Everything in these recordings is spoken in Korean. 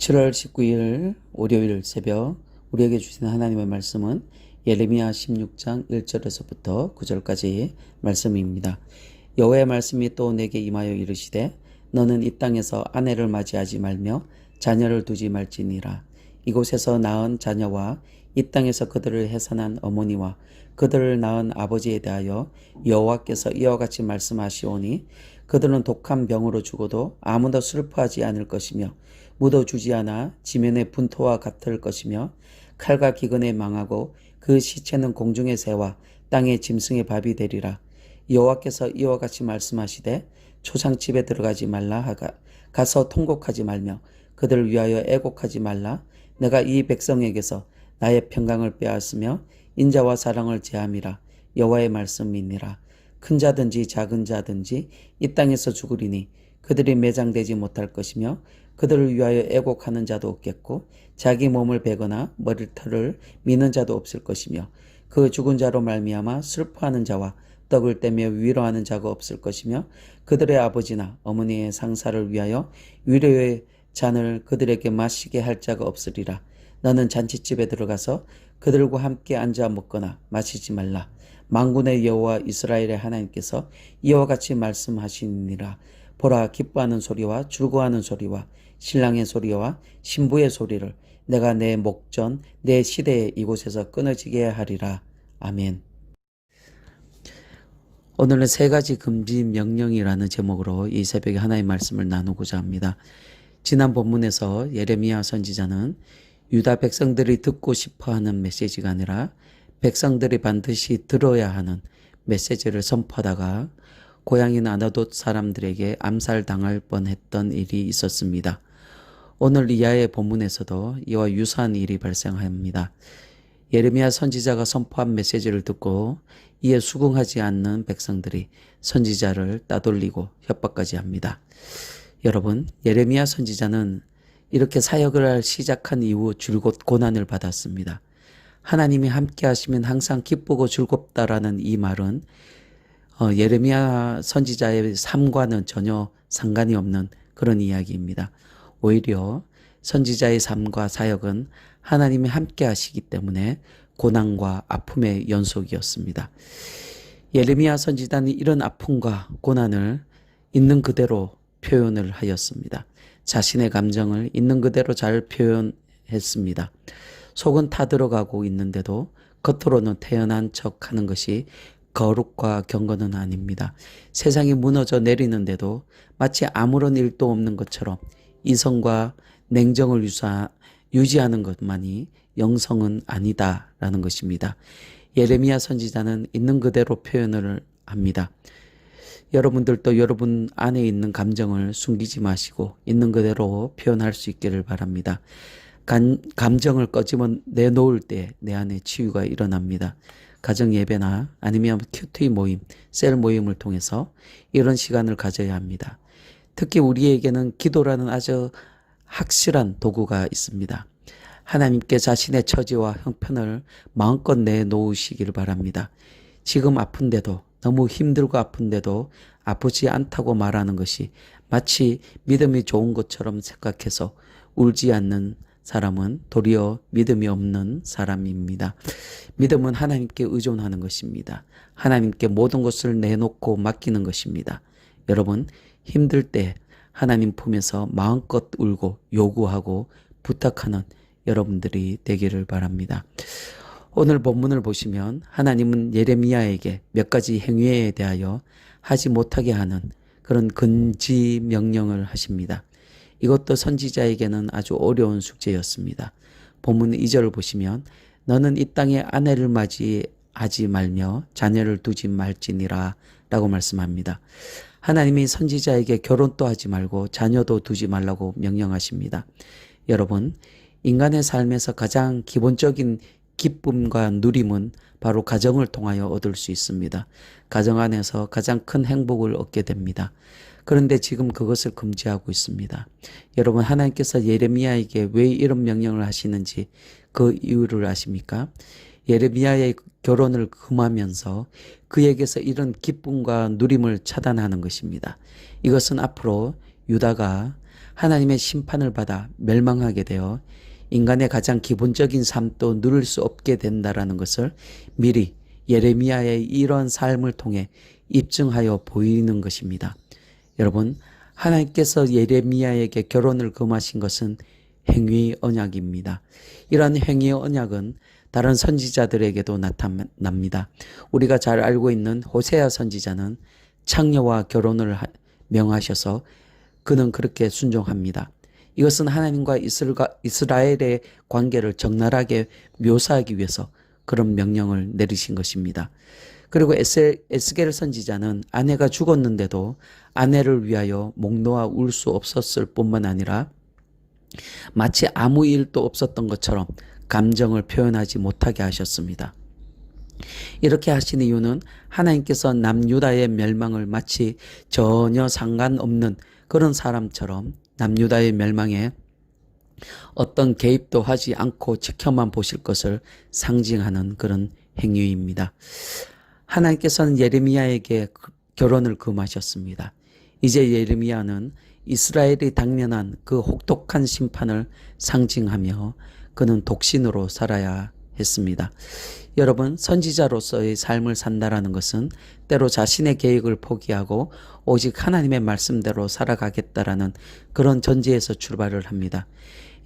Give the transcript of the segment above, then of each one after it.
7월 19일 월요일 새벽 우리에게 주신 하나님의 말씀은 예레미야 16장 1절에서부터 9절까지의 말씀입니다. 여호와의 말씀이 또 내게 임하여 이르시되 너는 이 땅에서 아내를 맞이하지 말며 자녀를 두지 말지니라. 이곳에서 낳은 자녀와 이 땅에서 그들을 해산한 어머니와 그들을 낳은 아버지에 대하여 여호와께서 이와 같이 말씀하시오니 그들은 독한 병으로 죽어도 아무도 슬퍼하지 않을 것이며 묻어주지 않아 지면의 분토와 같을 것이며 칼과 기근에 망하고 그 시체는 공중의 새와 땅의 짐승의 밥이 되리라. 여호와께서 이와 같이 말씀하시되 초상집에 들어가지 말라 하가 가서 통곡하지 말며 그들을 위하여 애곡하지 말라. 내가 이 백성에게서 나의 평강을 빼앗으며 인자와 사랑을 제함이라. 여호와의 말씀이니라. 큰 자든지 작은 자든지 이 땅에서 죽으리니 그들이 매장되지 못할 것이며 그들을 위하여 애곡하는 자도 없겠고 자기 몸을 베거나 머리털을 미는 자도 없을 것이며 그 죽은 자로 말미암아 슬퍼하는 자와 떡을 떼며 위로하는 자가 없을 것이며 그들의 아버지나 어머니의 상사를 위하여 위로의 잔을 그들에게 마시게 할 자가 없으리라. 너는 잔치집에 들어가서 그들과 함께 앉아 먹거나 마시지 말라. 만군의 여호와 이스라엘의 하나님께서 이와 같이 말씀하시니라. 보라, 기뻐하는 소리와 즐거워하는 소리와 신랑의 소리와 신부의 소리를 내가 내 목전 내 시대에 이곳에서 끊어지게 하리라. 아멘. 오늘은 세 가지 금지 명령이라는 제목으로 이 새벽에 하나님의 말씀을 나누고자 합니다. 지난 본문에서 예레미야 선지자는 유다 백성들이 듣고 싶어하는 메시지가 아니라 백성들이 반드시 들어야 하는 메시지를 선포하다가 고향인 아나돗 사람들에게 암살당할 뻔했던 일이 있었습니다. 오늘 이하의 본문에서도 이와 유사한 일이 발생합니다. 예레미야 선지자가 선포한 메시지를 듣고 이에 수긍하지 않는 백성들이 선지자를 따돌리고 협박까지 합니다. 여러분, 예레미야 선지자는 이렇게 사역을 시작한 이후 줄곧 고난을 받았습니다. 하나님이 함께 하시면 항상 기쁘고 즐겁다라는 이 말은 예레미야 선지자의 삶과는 전혀 상관이 없는 그런 이야기입니다. 오히려 선지자의 삶과 사역은 하나님이 함께 하시기 때문에 고난과 아픔의 연속이었습니다. 예레미야 선지자는 이런 아픔과 고난을 있는 그대로 표현을 하였습니다. 자신의 감정을 있는 그대로 잘 표현했습니다. 속은 타들어가고 있는데도 겉으로는 태연한 척하는 것이 거룩과 경건은 아닙니다. 세상이 무너져 내리는데도 마치 아무런 일도 없는 것처럼 이성과 냉정을 유지하는 것만이 영성은 아니다라는 것입니다. 예레미야 선지자는 있는 그대로 표현을 합니다. 여러분들도 여러분 안에 있는 감정을 숨기지 마시고 있는 그대로 표현할 수 있기를 바랍니다. 감정을 꺼지면 내놓을 때 내 안에 치유가 일어납니다. 가정 예배나 아니면 큐티 모임, 셀 모임을 통해서 이런 시간을 가져야 합니다. 특히 우리에게는 기도라는 아주 확실한 도구가 있습니다. 하나님께 자신의 처지와 형편을 마음껏 내놓으시기를 바랍니다. 지금 아픈데도 너무 힘들고 아픈데도 아프지 않다고 말하는 것이 마치 믿음이 좋은 것처럼 생각해서 울지 않는 사람은 도리어 믿음이 없는 사람입니다. 믿음은 하나님께 의존하는 것입니다. 하나님께 모든 것을 내놓고 맡기는 것입니다. 여러분, 힘들 때 하나님 품에서 마음껏 울고 요구하고 부탁하는 여러분들이 되기를 바랍니다. 오늘 본문을 보시면 하나님은 예레미야에게 몇 가지 행위에 대하여 하지 못하게 하는 그런 금지 명령을 하십니다. 이것도 선지자에게는 아주 어려운 숙제였습니다. 본문 2절을 보시면 너는 이 땅에 아내를 맞이하지 말며 자녀를 두지 말지니라 라고 말씀합니다. 하나님이 선지자에게 결혼도 하지 말고 자녀도 두지 말라고 명령하십니다. 여러분, 인간의 삶에서 가장 기본적인 기쁨과 누림은 바로 가정을 통하여 얻을 수 있습니다. 가정 안에서 가장 큰 행복을 얻게 됩니다. 그런데 지금 그것을 금지하고 있습니다. 여러분, 하나님께서 예레미야에게 왜 이런 명령을 하시는지 그 이유를 아십니까? 예레미야의 결혼을 금하면서 그에게서 이런 기쁨과 누림을 차단하는 것입니다. 이것은 앞으로 유다가 하나님의 심판을 받아 멸망하게 되어 인간의 가장 기본적인 삶도 누릴 수 없게 된다라는 것을 미리 예레미야의 이런 삶을 통해 입증하여 보이는 것입니다. 여러분, 하나님께서 예레미야에게 결혼을 금하신 것은 행위 언약입니다. 이러한 행위 언약은 다른 선지자들에게도 나타납니다. 우리가 잘 알고 있는 호세아 선지자는 창녀와 결혼을 명하셔서 그는 그렇게 순종합니다. 이것은 하나님과 이스라엘의 관계를 적나라하게 묘사하기 위해서 그런 명령을 내리신 것입니다. 그리고 에스겔 선지자는 아내가 죽었는데도 아내를 위하여 목 놓아 울 수 없었을 뿐만 아니라 마치 아무 일도 없었던 것처럼 감정을 표현하지 못하게 하셨습니다. 이렇게 하신 이유는 하나님께서 남유다의 멸망을 마치 전혀 상관없는 그런 사람처럼 남유다의 멸망에 어떤 개입도 하지 않고 지켜만 보실 것을 상징하는 그런 행위입니다. 하나님께서는 예레미야에게 결혼을 금하셨습니다. 이제 예레미야는 이스라엘이 당면한 그 혹독한 심판을 상징하며 그는 독신으로 살아야 했습니다. 여러분, 선지자로서의 삶을 산다라는 것은 때로 자신의 계획을 포기하고 오직 하나님의 말씀대로 살아가겠다라는 그런 전제에서 출발을 합니다.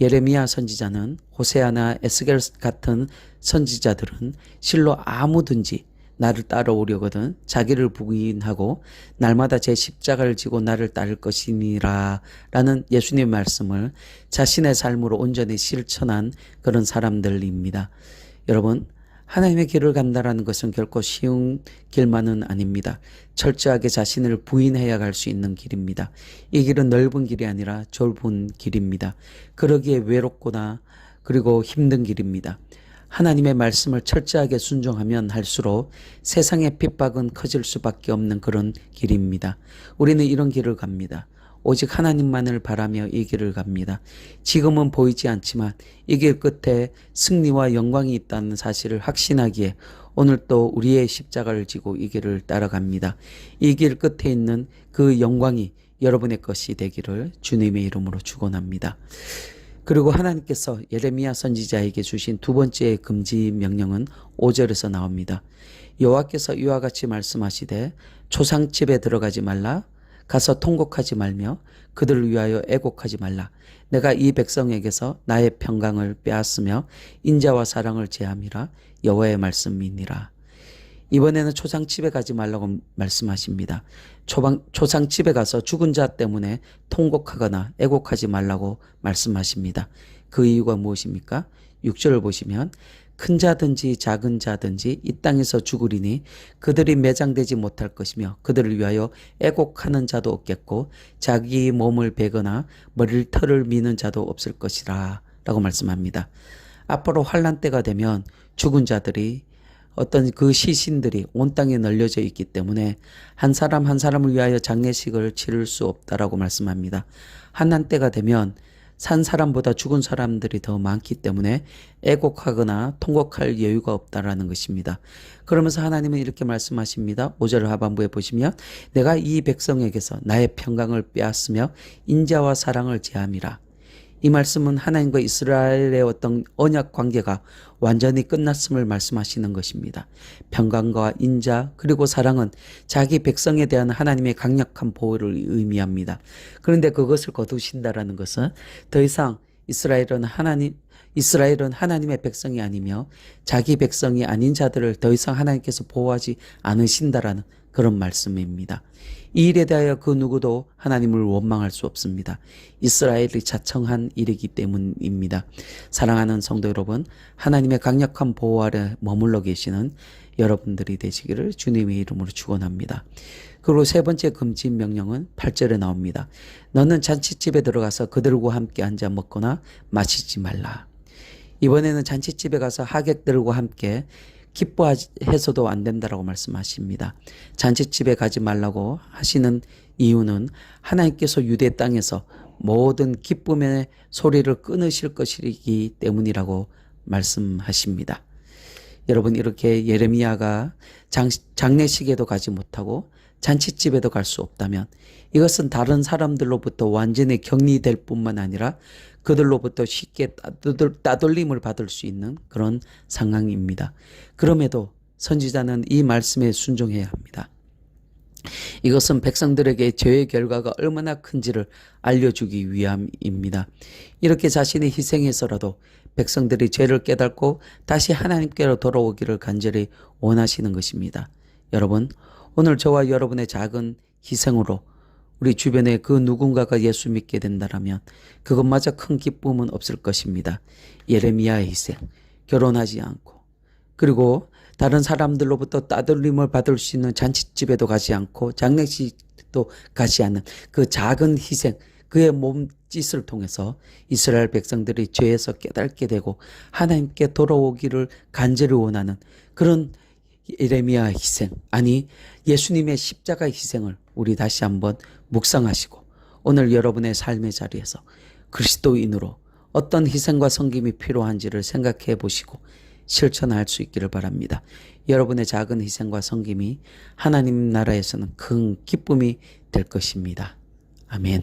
예레미야 선지자는 호세아나 에스겔 같은 선지자들은 실로 아무든지 나를 따라오려거든 자기를 부인하고 날마다 제 십자가를 지고 나를 따를 것이니라 라는 예수님의 말씀을 자신의 삶으로 온전히 실천한 그런 사람들입니다. 여러분, 하나님의 길을 간다라는 것은 결코 쉬운 길만은 아닙니다. 철저하게 자신을 부인해야 갈 수 있는 길입니다. 이 길은 넓은 길이 아니라 좁은 길입니다. 그러기에 외롭거나 그리고 힘든 길입니다. 하나님의 말씀을 철저하게 순종하면 할수록 세상의 핍박은 커질 수밖에 없는 그런 길입니다. 우리는 이런 길을 갑니다. 오직 하나님만을 바라며 이 길을 갑니다. 지금은 보이지 않지만 이 길 끝에 승리와 영광이 있다는 사실을 확신하기에 오늘 또 우리의 십자가를 지고 이 길을 따라갑니다. 이 길 끝에 있는 그 영광이 여러분의 것이 되기를 주님의 이름으로 축원합니다. 그리고 하나님께서 예레미야 선지자에게 주신 두 번째 금지 명령은 5절에서 나옵니다. 여호와께서 이와 같이 말씀하시되 초상집에 들어가지 말라. 가서 통곡하지 말며 그들을 위하여 애곡하지 말라. 내가 이 백성에게서 나의 평강을 빼앗으며 인자와 사랑을 제함이라. 여호와의 말씀이니라. 이번에는 초상집에 가지 말라고 말씀하십니다. 초상집에 가서 죽은 자 때문에 통곡하거나 애곡하지 말라고 말씀하십니다. 그 이유가 무엇입니까? 6절을 보시면 큰 자든지 작은 자든지 이 땅에서 죽으리니 그들이 매장되지 못할 것이며 그들을 위하여 애곡하는 자도 없겠고 자기 몸을 베거나 머리털을 미는 자도 없을 것이라 라고 말씀합니다. 앞으로 환난 때가 되면 죽은 자들이 어떤 그 시신들이 온 땅에 널려져 있기 때문에 한 사람 한 사람을 위하여 장례식을 치를 수 없다라고 말씀합니다. 환난 때가 되면 산 사람보다 죽은 사람들이 더 많기 때문에 애곡하거나 통곡할 여유가 없다라는 것입니다. 그러면서 하나님은 이렇게 말씀하십니다. 5절 하반부에 보시면 내가 이 백성에게서 나의 평강을 빼앗으며 인자와 사랑을 제함이라. 이 말씀은 하나님과 이스라엘의 어떤 언약 관계가 완전히 끝났음을 말씀하시는 것입니다. 평강과 인자 그리고 사랑은 자기 백성에 대한 하나님의 강력한 보호를 의미합니다. 그런데 그것을 거두신다라는 것은 더 이상 이스라엘은 하나님의 백성이 아니며 자기 백성이 아닌 자들을 더 이상 하나님께서 보호하지 않으신다라는 그런 말씀입니다. 이 일에 대하여 그 누구도 하나님을 원망할 수 없습니다. 이스라엘이 자청한 일이기 때문입니다. 사랑하는 성도 여러분, 하나님의 강력한 보호 아래 머물러 계시는 여러분들이 되시기를 주님의 이름으로 축원합니다. 그리고 세 번째 금지 명령은 8절에 나옵니다. 너는 잔치집에 들어가서 그들과 함께 앉아 먹거나 마시지 말라. 이번에는 잔치집에 가서 하객들과 함께 기뻐해서도 안 된다라고 말씀하십니다. 잔치집에 가지 말라고 하시는 이유는 하나님께서 유대 땅에서 모든 기쁨의 소리를 끊으실 것이기 때문이라고 말씀하십니다. 여러분, 이렇게 예레미야가 장례식에도 가지 못하고 잔치집에도 갈 수 없다면 이것은 다른 사람들로부터 완전히 격리될 뿐만 아니라 그들로부터 쉽게 따돌림을 받을 수 있는 그런 상황입니다. 그럼에도 선지자는 이 말씀에 순종해야 합니다. 이것은 백성들에게 죄의 결과가 얼마나 큰지를 알려주기 위함입니다. 이렇게 자신이 희생해서라도 백성들이 죄를 깨닫고 다시 하나님께로 돌아오기를 간절히 원하시는 것입니다. 여러분, 오늘 저와 여러분의 작은 희생으로 우리 주변에 그 누군가가 예수 믿게 된다면 그것마저 큰 기쁨은 없을 것입니다. 예레미야의 희생, 결혼하지 않고 그리고 다른 사람들로부터 따돌림을 받을 수 있는 잔치집에도 가지 않고 장례식도 가지 않는 그 작은 희생, 그의 몸짓을 통해서 이스라엘 백성들이 죄에서 깨닫게 되고 하나님께 돌아오기를 간절히 원하는 그런 예레미야 희생, 아니 예수님의 십자가 희생을 우리 다시 한번 묵상하시고 오늘 여러분의 삶의 자리에서 그리스도인으로 어떤 희생과 섬김이 필요한지를 생각해 보시고 실천할 수 있기를 바랍니다. 여러분의 작은 희생과 섬김이 하나님 나라에서는 큰 기쁨이 될 것입니다. 아멘.